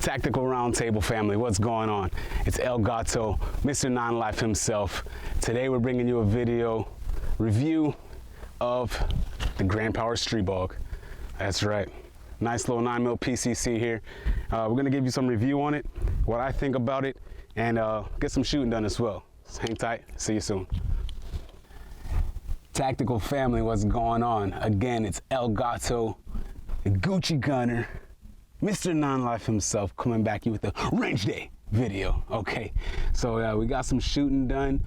Tactical Roundtable family, what's going on? It's El Gato, Mr. Non-Life himself. Today we're bringing you a video review of the Grand Power Stribog. That's right, nice little 9mm PCC here. We're gonna give you some review on it, what I think about it, and get some shooting done as well. So hang tight, see you soon. Tactical family, what's going on? Again, it's El Gato, the Gucci gunner, Mr. Non-Life himself, coming back with a range day video. Okay, so we got some shooting done.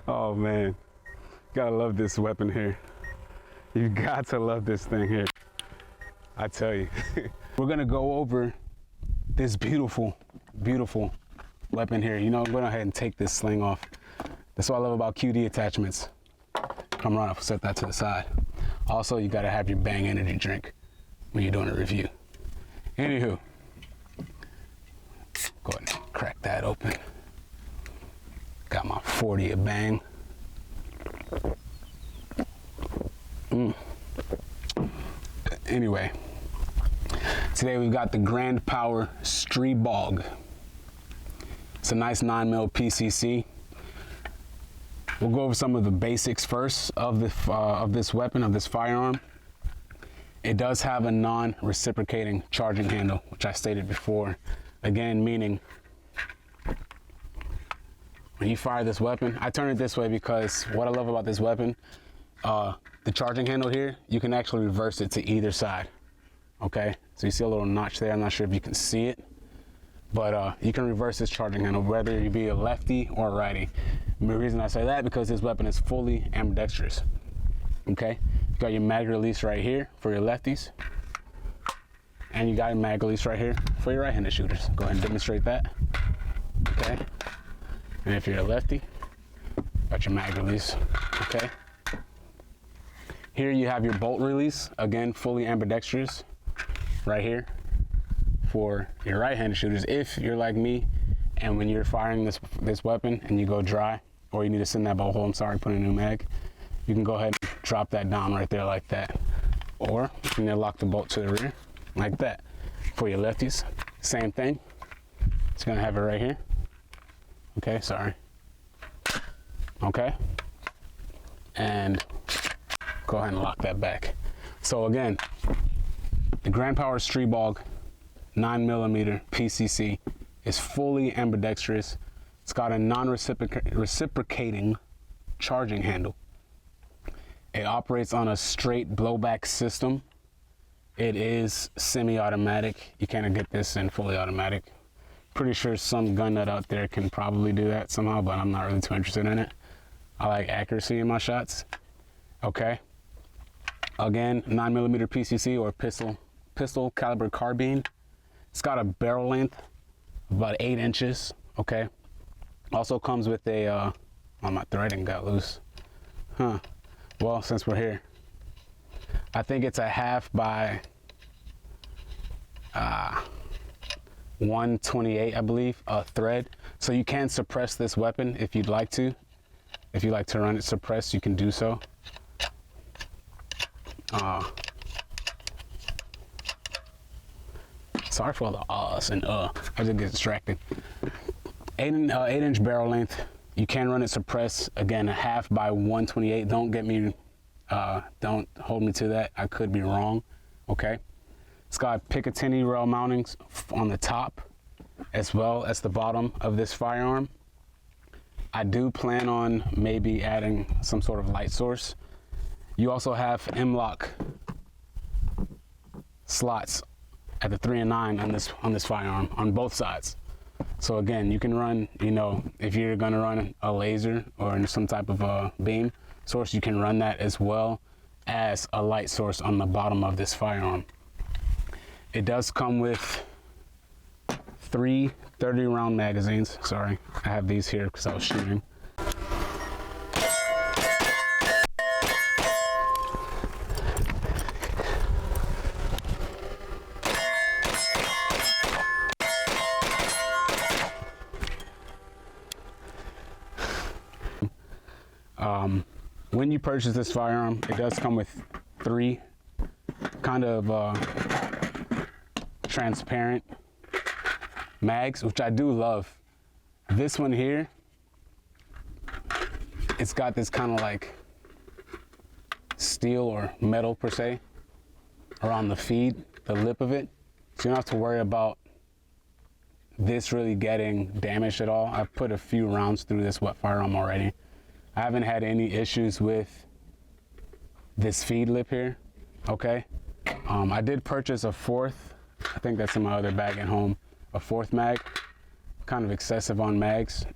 Oh man, gotta love this weapon here. You got to love this thing here, I tell you. We're gonna go over this beautiful weapon here. You know, go ahead and take this sling off. That's what I love about QD attachments. Come on, I'll set that to the side. Also, you gotta have your Bang energy drink when you're doing a review. Anywho, go ahead and crack that open. Got my 40 of Bang. Anyway, today we've got the Grand Power Stribog. It's a nice 9mm PCC. We'll go over some of the basics first of this weapon, of this firearm. It does have a non-reciprocating charging handle, which I stated before. Again, meaning when you fire this weapon, I turn it this way because what I love about this weapon, the charging handle here, you can actually reverse it to either side. Okay, so you see a little notch there. I'm not sure if you can see it, but you can reverse this charging handle whether you be a lefty or a righty. And the reason I say that because this weapon is fully ambidextrous. Okay, you got your mag release right here for your lefties, and you got your mag release right here for your right-handed shooters. Go ahead and demonstrate that. Okay. And if you're a lefty, got your mag release, okay? Here you have your bolt release, again, fully ambidextrous, right here for your right-handed shooters. If you're like me, and when you're firing this weapon and you go dry, or you need to send that bolt hole, I'm sorry, put in a new mag, you can go ahead and drop that down right there like that. Or you can lock the bolt to the rear, like that. For your lefties, same thing. It's gonna have it right here. Okay, sorry. Okay, and go ahead and lock that back. So again, the Grand Power Stribog 9mm PCC is fully ambidextrous. It's got a non-reciprocating charging handle. It operates on a straight blowback system. It is semi-automatic. You can't get this in fully automatic. Pretty sure some gun nut out there can probably do that somehow, but I'm not really too interested in it. I like accuracy in my shots. Okay, again, 9mm PCC or pistol caliber carbine. It's got a barrel length of about 8 inches. Okay, also comes with a oh, my threading got loose, huh? Well, since we're here, I think it's a 1/2 by 128, I believe, thread. So you can suppress this weapon if you'd like to. If you like to run it suppressed, you can do so. Sorry for all the ahs and I just get distracted. 8-inch barrel length. You can run it suppressed. Again, a 1/2 by 128. Don't get me, don't hold me to that. I could be wrong. Okay. It's got Picatinny rail mountings on the top as well as the bottom of this firearm. I do plan on maybe adding some sort of light source. You also have M-lock slots at the 3 and 9 on this firearm on both sides. So again, you can run, you know, if you're gonna run a laser or some type of a beam source, you can run that as well as a light source on the bottom of this firearm. It does come with 3 30-round magazines. Sorry, I have these here because I was shooting. When you purchase this firearm, it does come with 3 kind of transparent mags, which I do love. This one here, it's got this kind of like steel or metal per se around the feed, the lip of it, so you don't have to worry about this really getting damaged at all. I've put a few rounds through this wet firearm already. I haven't had any issues with this feed lip here, okay? I did purchase a 4th, I think that's in my other bag at home, a 4th mag. Kind of excessive on mags.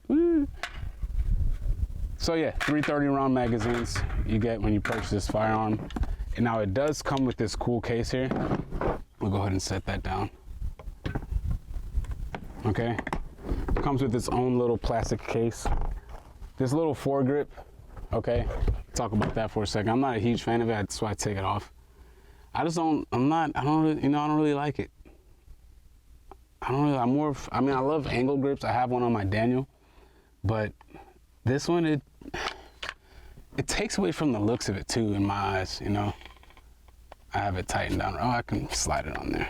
Woo. So yeah, 3 30-round magazines you get when you purchase this firearm. And now it does come with this cool case here. We'll go ahead and set that down. Okay, it comes with its own little plastic case. This little foregrip, okay, talk about that for a second. I'm not a huge fan of it, that's why I take it off. I don't really like it. I love angle grips. I have one on my Daniel, but this one, it takes away from the looks of it too, in my eyes, you know. I have it tightened down. Oh, I can slide it on there.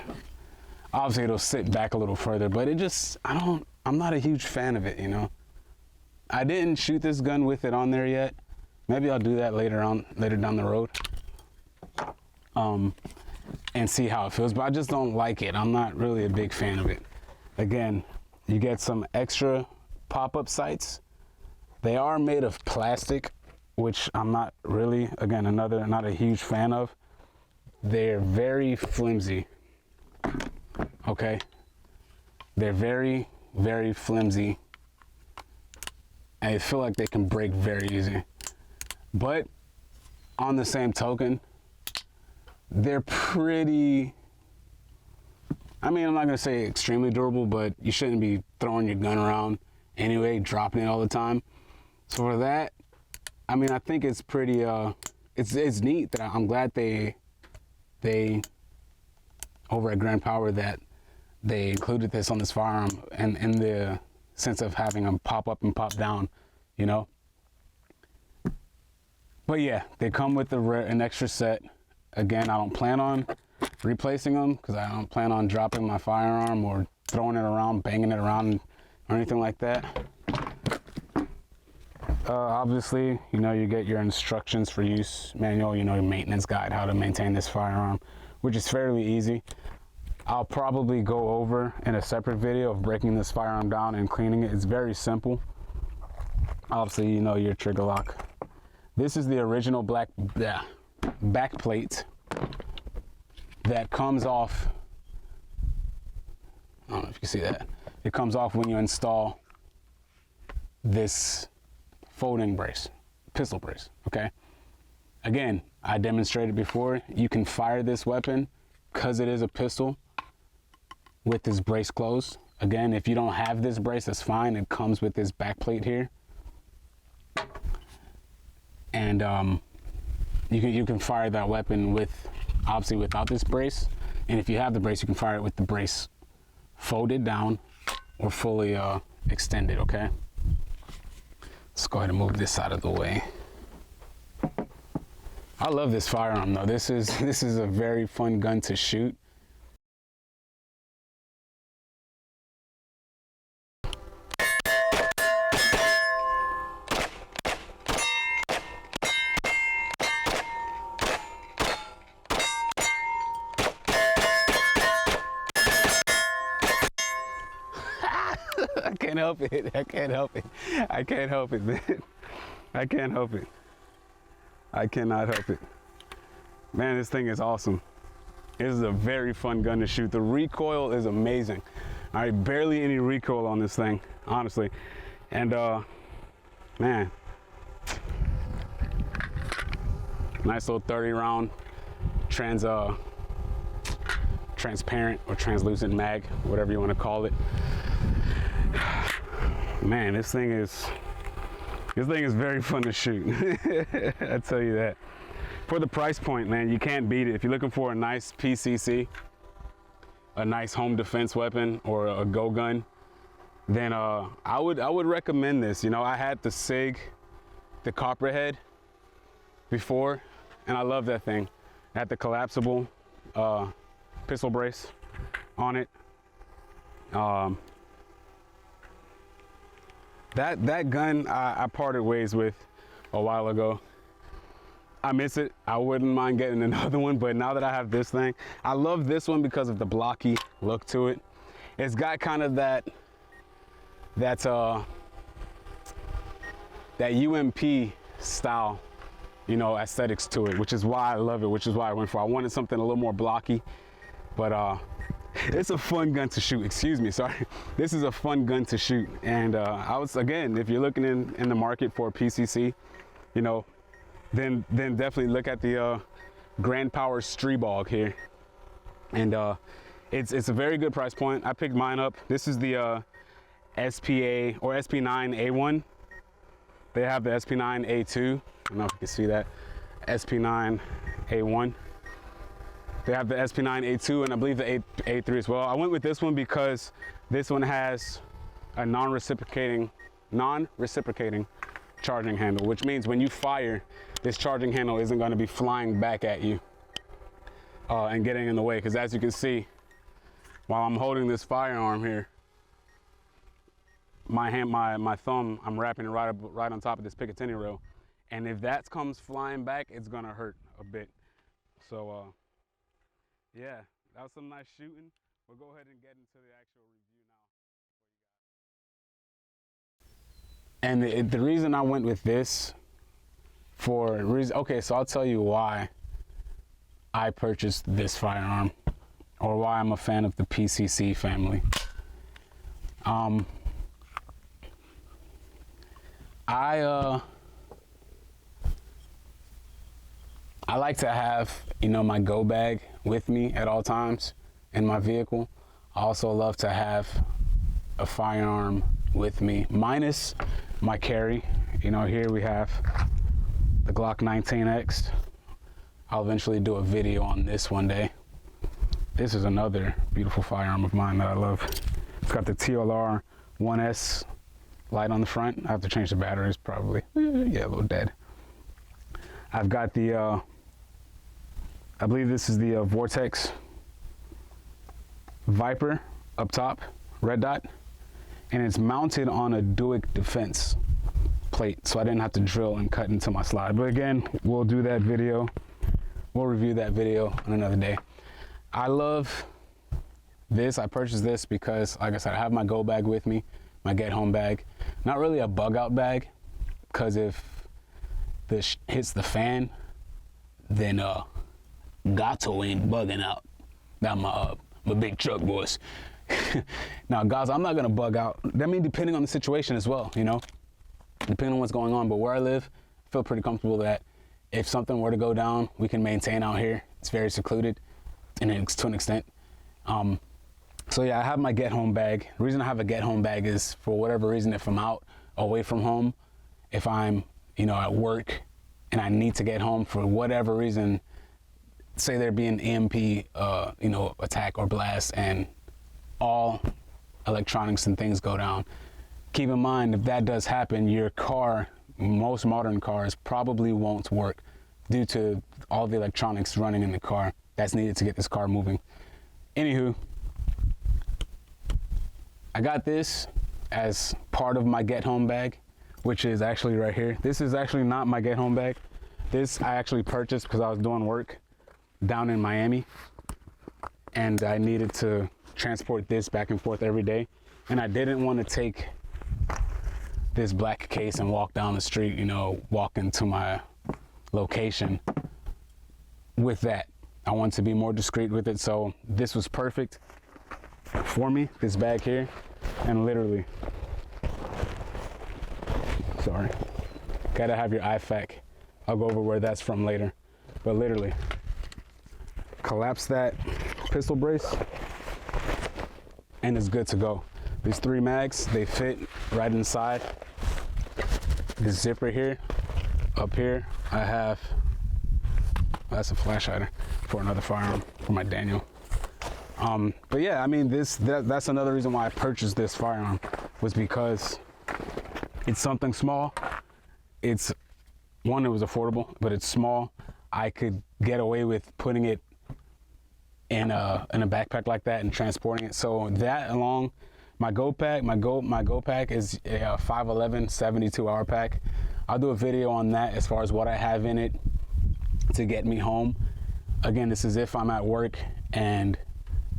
Obviously it'll sit back a little further, but it just, I'm not a huge fan of it, you know. I didn't shoot this gun with it on there yet. Maybe I'll do that later down the road. And see how it feels, but I just don't like it. I'm not really a big fan of it. Again, you get some extra pop-up sights. They are made of plastic, which I'm not really, again, not a huge fan of. They're very flimsy, okay? They're very, very flimsy. I feel like they can break very easy. But on the same token, they're pretty, I'm not gonna say extremely durable, but you shouldn't be throwing your gun around anyway, dropping it all the time. So for that, I think it's pretty, it's neat that I'm glad they over at Grand Power that they included this on this firearm, and in the sense of having them pop up and pop down, you know. But yeah, they come with an extra set. Again, I don't plan on replacing them because I don't plan on dropping my firearm or throwing it around, banging it around or anything like that. Obviously, you know, you get your instructions for use manual, you know, your maintenance guide, how to maintain this firearm, which is fairly easy. I'll probably go over in a separate video of breaking this firearm down and cleaning it. It's very simple. Obviously, you know, your trigger lock. This is the original back plate that comes off. I don't know if you can see that. It comes off when you install this folding brace, pistol brace, okay? Again, I demonstrated before, you can fire this weapon because it is a pistol with this brace closed. Again, if you don't have this brace, that's fine. It comes with this back plate here. And you can fire that weapon obviously without this brace. And if you have the brace, you can fire it with the brace folded down or fully extended, okay? Let's go ahead and move this out of the way. I love this firearm though. This is a very fun gun to shoot. I can't help it. I can't help it. I can't help it, man. I can't help it. I cannot help it. Man, this thing is awesome. It is a very fun gun to shoot. The recoil is amazing. All right, barely any recoil on this thing, honestly. And man, nice little 30 round transparent or translucent mag, whatever you want to call it. Man, this thing is very fun to shoot. I tell you that. For the price point, man, you can't beat it. If you're looking for a nice PCC, a nice home defense weapon, or a go gun, then I would recommend this. You know, I had the SIG, the Copperhead before, and I love that thing. I had the collapsible pistol brace on it. That gun I parted ways with a while ago. I miss it. I wouldn't mind getting another one, but now that I have this thing, I love this one because of the blocky look to it. It's got kind of that UMP style, you know, aesthetics to it, which is why I love it, which is why I went for it. I wanted something a little more blocky, but it's a fun gun to shoot. Excuse me, sorry. This is a fun gun to shoot. And I was, again, if you're looking in the market for a PCC, you know, then definitely look at the Grand Power Stribog here. And it's a very good price point. I picked mine up. This is the SPA or SP9A1. They have the SP9A2. I don't know if you can see that. SP9A1. They have the SP9A2 and I believe the A3 as well. I went with this one because this one has a non-reciprocating charging handle, which means when you fire, this charging handle isn't going to be flying back at you and getting in the way. Because as you can see, while I'm holding this firearm here, my thumb, I'm wrapping it right on top of this Picatinny rail, and if that comes flying back, it's gonna hurt a bit. So yeah, that was some nice shooting. We'll go ahead and get into the actual review now. And the reason I went with this for a reason, okay, so I'll tell you why I purchased this firearm, or why I'm a fan of the PCC family. I like to have, you know, my go bag with me at all times in my vehicle. I also love to have a firearm with me, minus my carry. You know, here we have the Glock 19X. I'll eventually do a video on this one day. This is another beautiful firearm of mine that I love. It's got the TLR 1S light on the front. I have to change the batteries probably. Yeah, a little dead. I've got the, I believe this is the Vortex Viper up top, red dot, and it's mounted on a Duick Defense plate, so I didn't have to drill and cut into my slide. But again, we'll do that video. We'll review that video on another day. I love this. I purchased this because, like I said, I have my go bag with me, my get home bag. Not really a bug out bag, because if this hits the fan, then Gato ain't bugging out. That my big truck boys. Now, guys, I'm not gonna bug out. I mean, depending on the situation as well, you know, depending on what's going on. But where I live, I feel pretty comfortable that if something were to go down, we can maintain out here. It's very secluded, to an extent. So yeah, I have my get home bag. The reason I have a get home bag is for whatever reason, if I'm out away from home, if I'm, you know, at work and I need to get home for whatever reason, say there be an EMP, you know, attack or blast, and all electronics and things go down. Keep in mind, if that does happen, your car, most modern cars probably won't work due to all the electronics running in the car that's needed to get this car moving. Anywho, I got this as part of my get home bag, which is actually right here. This is actually not my get home bag. This I actually purchased because I was doing work down in Miami and I needed to transport this back and forth every day. And I didn't want to take this black case and walk down the street, you know, walk into my location with that. I wanted to be more discreet with it, so this was perfect for me, this bag here. And literally, sorry, gotta have your IFAK. I'll go over where that's from later, but literally collapse that pistol brace, and it's good to go. These 3 mags, they fit right inside this zipper here. Up here, I have, that's a flash hider for another firearm for my Daniel. But yeah, I mean, that's another reason why I purchased this firearm, was because it's something small. It's one, it was affordable, but it's small. I could get away with putting it in a backpack like that and transporting it. So that, along my go pack, my go pack is a 511 72-hour pack. I'll do a video on that as far as what I have in it to get me home. Again, this is if I'm at work and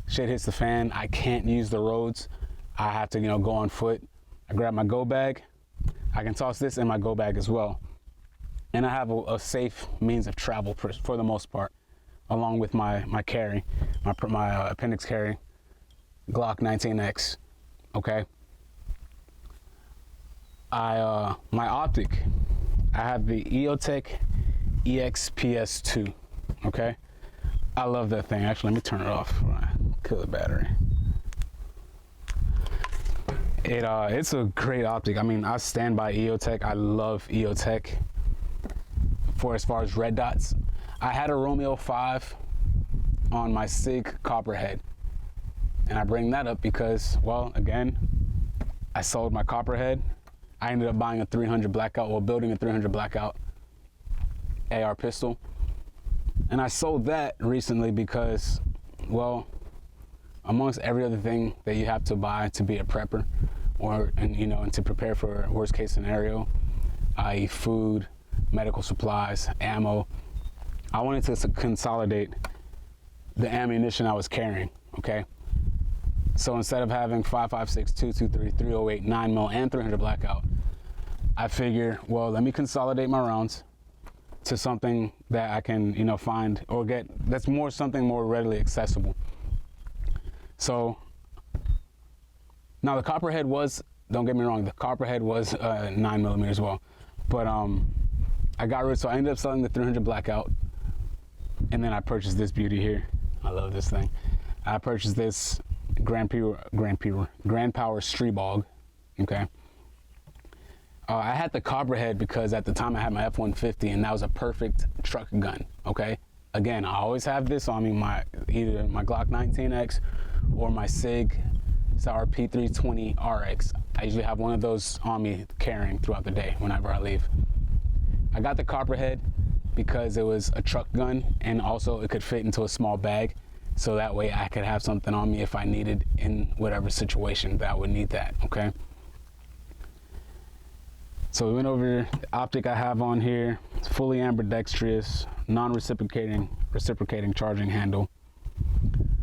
shit hits the fan, I can't use the roads, I have to, go on foot. I grab my go bag. I can toss this in my go bag as well. And I have a safe means of travel for the most part, along with my carry, my appendix carry, Glock 19X, okay? My optic, I have the Eotech EXPS II, okay? I love that thing. Actually, let me turn it off before I kill the battery. It's a great optic. I mean, I stand by Eotech. I love Eotech for as far as red dots. I had a Romeo 5 on my SIG Copperhead, and I bring that up because, well, again, I sold my Copperhead. I ended up buying a 300 blackout, well, building a 300 blackout AR pistol, and I sold that recently because, well, amongst every other thing that you have to buy to be a prepper, and to prepare for a worst case scenario, i.e. food, medical supplies, ammo, I wanted to consolidate the ammunition I was carrying, okay? So instead of having 5.56, 223, 308, 9mm, and 300 blackout, I figure, well, let me consolidate my rounds to something that I can, find or get that's something more readily accessible. So now the Copperhead was, don't get me wrong, the Copperhead was 9mm as well, but I got rid, so I ended up selling the 300 blackout, and then I purchased this beauty here. I love this thing. I purchased this Grand Power Stribog, okay? I had the Copperhead because at the time I had my F-150, and that was a perfect truck gun, okay? Again, I always have this on me, either my Glock 19X or my SIG Sauer P320 RX. I usually have one of those on me carrying throughout the day whenever I leave. I got the Copperhead because it was a truck gun, and also it could fit into a small bag, so that way I could have something on me if I needed in whatever situation that I would need that, okay? So we went over the optic I have on here. It's fully ambidextrous, non-reciprocating charging handle.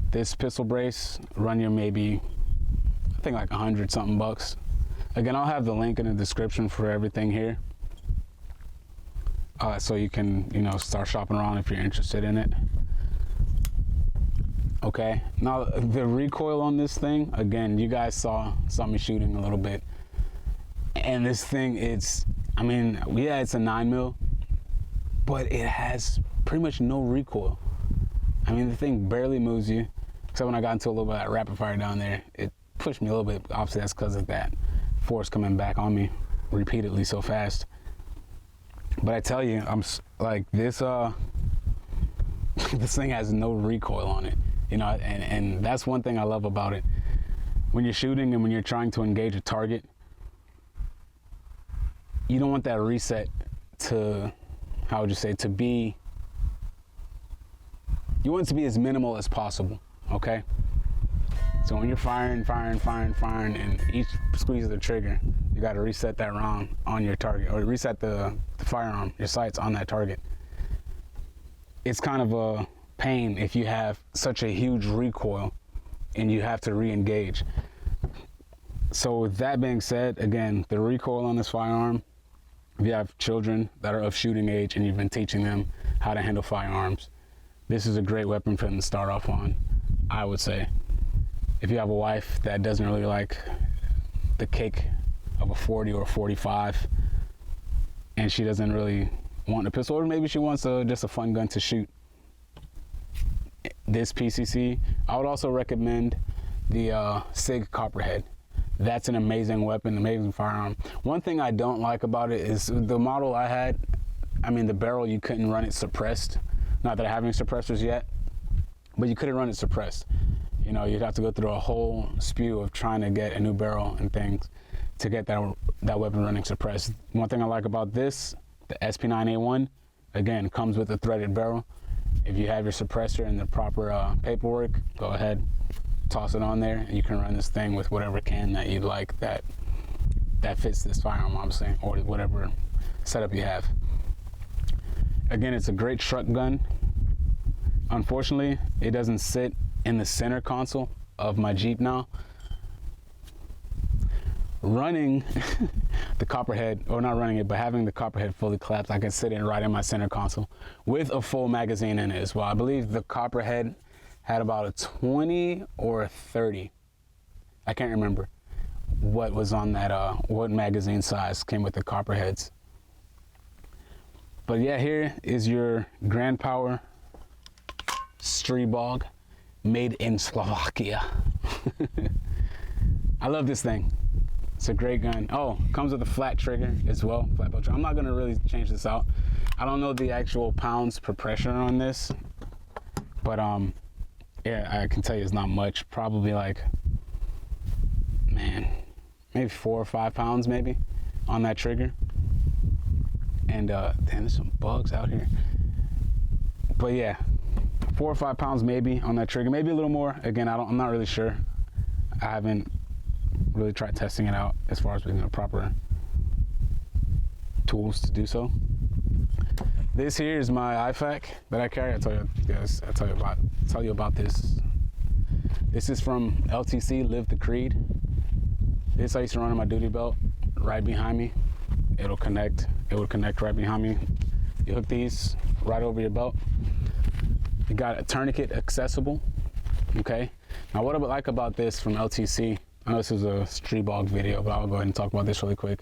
This pistol brace run you maybe, I think like 100 something bucks. Again, I'll have the link in the description for everything here. So you can, start shopping around if you're interested in it. Okay, now the recoil on this thing, again, you guys saw me shooting a little bit. And this thing, it's a 9mm, but it has pretty much no recoil. I mean, the thing barely moves you, except when I got into a little bit of that rapid fire down there, it pushed me a little bit. Obviously, that's because of that force coming back on me repeatedly so fast. But I tell you, I'm like this. This thing has no recoil on it, and that's one thing I love about it. When you're shooting and when you're trying to engage a target, you don't want that reset to, to be, you want it to be as minimal as possible, okay? So when you're firing, and each squeeze of the trigger, you gotta reset that round on your target, or reset the firearm, your sights on that target. It's kind of a pain if you have such a huge recoil and you have to re-engage. So with that being said, again, the recoil on this firearm, if you have children that are of shooting age and you've been teaching them how to handle firearms, this is a great weapon for them to start off on, I would say. If you have a wife that doesn't really like the kick of a 40 or a 45, and she doesn't really want a pistol, or maybe she wants just a fun gun to shoot, this PCC, I would also recommend the SIG Copperhead. That's an amazing weapon, amazing firearm. One thing I don't like about it is the model I had, I mean the barrel, you couldn't run it suppressed. Not that I have any suppressors yet, but you couldn't run it suppressed. You know, you'd have to go through a whole spew of trying to get a new barrel and things to get that weapon running suppressed. One thing I like about this, the SP9A1, again, comes with a threaded barrel. If you have your suppressor and the proper paperwork, go ahead, toss it on there, and you can run this thing with whatever can that you'd like that fits this firearm, obviously, or whatever setup you have. Again, it's a great truck gun. Unfortunately, it doesn't sit in the center console of my Jeep now. Running the Copperhead, or not running it, but having the Copperhead fully collapsed, I can sit in right in my center console with a full magazine in it as well. I believe the Copperhead had about a 20 or a 30. I can't remember what was on that, what magazine size came with the Copperheads. But yeah, here is your Grand Power Stribog, made in Slovakia. I love this thing. It's a great gun. Oh, comes with a flat trigger as well, flat belt trigger. I'm not gonna really change this out. I don't know the actual pounds per pressure on this, but yeah, I can tell you it's not much. Probably like, man, maybe 4 or 5 pounds maybe on that trigger. And damn, there's some bugs out here. But yeah, 4 or 5 pounds maybe on that trigger, maybe a little more. Again, I'm not really sure. I haven't really tried testing it out as far as with proper tools to do so. This here is my IFAK that I carry. I'll tell you about this. This is from LTC, Live the Creed. This I used to run on my duty belt right behind me. It would connect right behind me. You hook these right over your belt. You got a tourniquet accessible, okay? Now what I would like about this from LTC, I know this is a Stribog video, but I'll go ahead and talk about this really quick.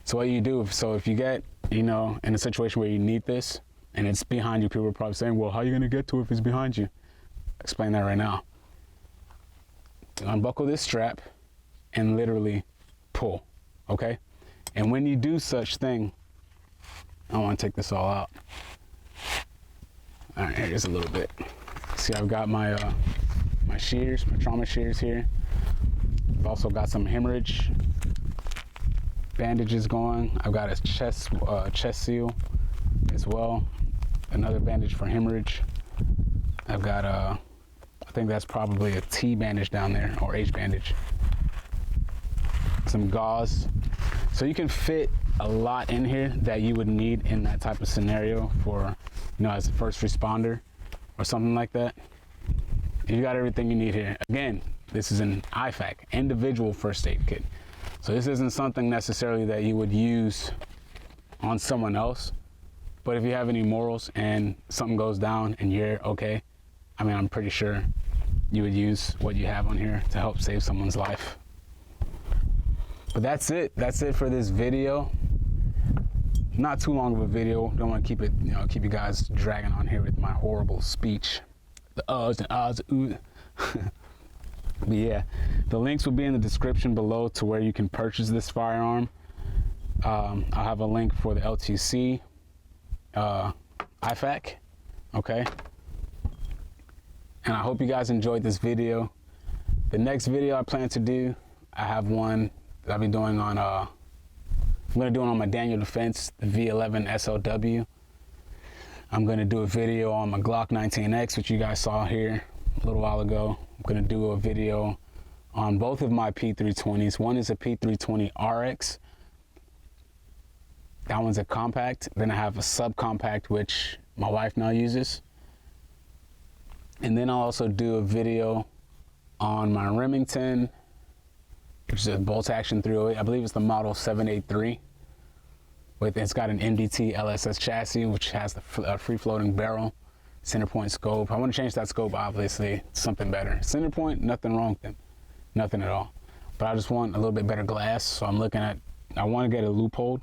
So what you do, so if you get, you know, in a situation where you need this and it's behind you, people are probably saying, well, how are you gonna get to it if it's behind you? Explain that right now. You unbuckle this strap and literally pull, okay? And when you do such thing, I wanna take this all out. All right, here's a little bit. See, I've got my my shears, my trauma shears here. I've also got some hemorrhage bandages going. I've got a chest seal as well. Another bandage for hemorrhage. I've got I think that's probably a T bandage down there, or H bandage. Some gauze. So you can fit a lot in here that you would need in that type of scenario for, you know, as a first responder or something like that. You got everything you need here. Again, this is an IFAK, individual first aid kit. So this isn't something necessarily that you would use on someone else, but if you have any morals and something goes down and you're okay, I mean, I'm pretty sure you would use what you have on here to help save someone's life. But that's it for this video. Not too long of a video. Don't want to keep it, you know, keep you guys dragging on here with my horrible speech. The uhs and ahs, ooh. But yeah, the links will be in the description below to where you can purchase this firearm. I'll have a link for the LTC IFAK, okay? And I hope you guys enjoyed this video. The next video I plan to do, I have one that I'll be doing on, I'm gonna do it on my Daniel Defense, the V11 SLW. I'm gonna do a video on my Glock 19X, which you guys saw here a little while ago. I'm gonna do a video on both of my P320s. One is a P320 RX. That one's a compact. Then I have a subcompact, which my wife now uses. And then I'll also do a video on my Remington, which is a bolt action 308. I believe it's the model 783. It's got an MDT LSS chassis, which has the free floating barrel, center point scope. I want to change that scope, obviously, to something better. Center point, nothing wrong with them, nothing at all. But I just want a little bit better glass, so I'm looking at, I want to get a loophole,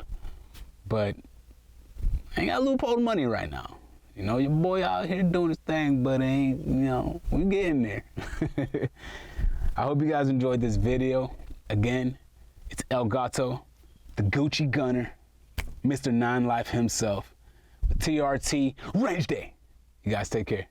but I ain't got loophole money right now. You know, your boy out here doing his thing, but ain't, you know, we getting there. I hope you guys enjoyed this video. Again, it's El Gato, the Gucci Gunner, Mr. 9 Life himself, with TRT Range Day. You guys take care.